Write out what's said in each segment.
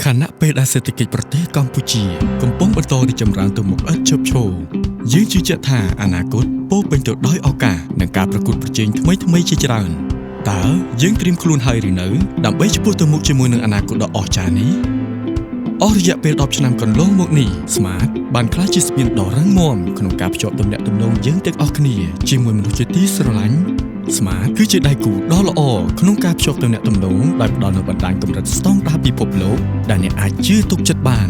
ខណៈពេលដែលសេដ្ឋកិច្ចប្រទេសកម្ពុជាកំពុងបន្តរីកចម្រើនទៅមុខឥតឈប់ឈរយើងជឿជាក់ថាអនាគតពោរពេញទៅដោយឱកាសនិងការប្រកួតប្រជែងថ្មីៗជាច្រើនតើយើងត្រៀមខ្លួនហើយឬនៅដើម្បីឆ្ពោះទៅមុខជាមួយនឹងអនាគតដ៏អស្ចារ្យនេះអស់រយៈពេល10ឆ្នាំកន្លងមកនេះ Smart បានក្លាយជាស្ពានដ៏រឹងមាំក្នុងការភ្ជាប់ទំនាក់ទំនងយើងទាំងអស់គ្នាជាមួយមនុស្សជាទីស្រឡាញ់ Smart គឺជាដៃគូដ៏ល្អក្នុងការភ្ជាប់ទំនាក់ទំនងដោយផ្ដល់នូវបណ្ដាញកម្រិតស្តង់ដារពិភពលោកដែលអ្នកអាចជឿទុកចិត្តបាន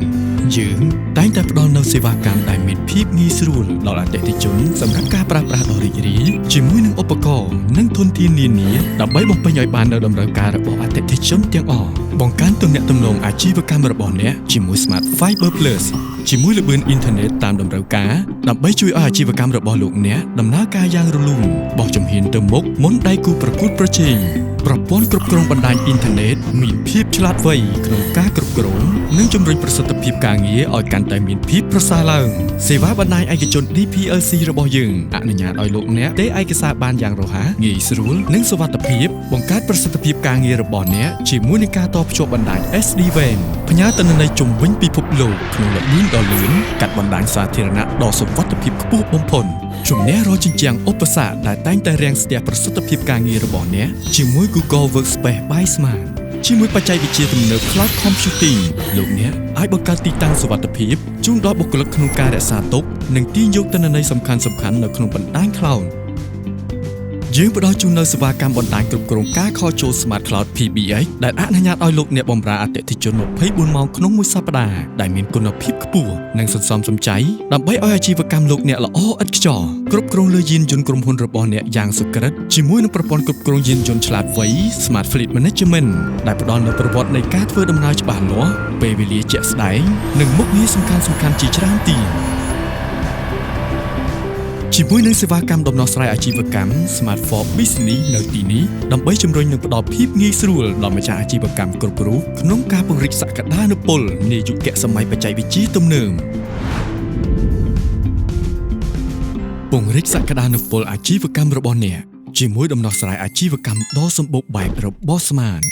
យើងតែងតែផ្ដល់នូវសេវាកម្មដែលមានភាពងាយស្រួលដល់អតិថិជនសម្រាប់ការប្រើប្រាស់ដ៏រីករាយជាមួយនឹងឧបករណ៍និងធនធាននានាដើម្បីបំពេញឲ្យបាននូវតម្រូវការរបស់អតិថិជនទាំងអស់បង្កើនទំនាក់ទំនងអាជីវកម្មរបស់អ្នកជាមួយ Smart Fiber Plus ជាមួយល្បឿនអ៊ីនធឺណិតតាមតម្រូវការដើម្បីជួយឲ្យអាជីវកម្មរបស់លោកអ្នកដំណើរការយ៉ាងរលូនបោះជំហានទៅមុខមុនដៃគូប្រកួតប្រជែងប្រព័ន្ធគ្រប់គ្រងបណ្ដាញអ៊ីនធឺណិតមានភាពឆ្លាតវៃក្នុងការគ្រប់គ្រងនិងជំរុញប្រសិទ្ធភាពការងារឲ្យកាន់តែមានភាពប្រសើរឡើងសេវាបណ្ដាញឯកជន DPLC របស់យើងអនុញ្ញាតឲ្យលោកអ្នកទេឯកសារបានយ៉ាងរហ័សងាយស្រួលនិងសុវត្ថិភាពបង្កើតប្រសិទ្ធភាពការងាររបស់អ្នកជាមួយនឹងការតភ្ជាប់បណ្ដាញ SD-WAN ផ្ញើទិន្នន័យជុំវិញពិភពលោកក្នុងល្បឿនដ៏លឿនកាត់បណ្ដាញសាធារណៈដ៏សុវត្ថិភាពខ្ពស់បំផុតជំនះរាល់ជញ្ជាំងឧបសគ្គដែលតែងតែរាំងស្ទះប្រសិទ្ធភាពការងាររបស់អ្នកជាមួយ Google Workspace by Smart ជាមួយបច្ចេកវិទ្យាទំនើប Cloud Computing លោកអ្នកអាចបង្កើតទីតាំងសុវត្ថិភាពជូនដល់បុគ្គលិកក្នុងការរក្សាទុកនិងទាញយកទិន្នន័យសំខាន់ៗនៅក្នុងបណ្ដាញ Cloud យើងផ្ដល់ជូននូវសេវាកម្មបណ្ដាញគ្រប់គ្រងការខលចូល Smart Cloud PBX ដែលអនុញ្ញាតឲ្យលោកអ្នកបម្រើអតិថិជន24ម៉ោងក្នុងមួយសប្ដាហ៍ដែលមានគុណភាពខ្ពស់និងសន្សំសំចៃដើម្បីឲ្យអាជីវកម្មលោកអ្នកល្អឥតខ្ចោះគ្រប់គ្រងលើយានយន្តក្រុមហ៊ុនរបស់អ្នកយ៉ាងសុក្រឹតជាមួយនឹងប្រព័ន្ធគ្រប់គ្រងយានយន្តឆ្លាតវៃ Smart Fleet Management ដែលផ្ដល់នូវប្រវត្តិនៃការធ្វើដំណើរច្បាស់លាស់ពេលវេលាជាក់ស្ដែងនិងមុខងារសំខាន់ៗជាច្រើនទៀតជាមួយនឹងសេវាកម្មដំណោះស្រាយអាជីវកម្ម Smart for Business នៅទីនេះដើម្បីជំរុញនិងផ្ដល់ភាពងាយស្រួលដល់ម្ចាស់អាជីវកម្មគ្រប់រូបក្នុងការពង្រីកសក្តានុពលនៃយុគសម័យបច្ចេកវិទ្យាទំនើបពង្រីកសក្តានុពលអាជីវកម្មរបស់អ្នកជាមួយដំណោះស្រាយអាជីវកម្មដ៏សម្បូរបែបរបស់ Smart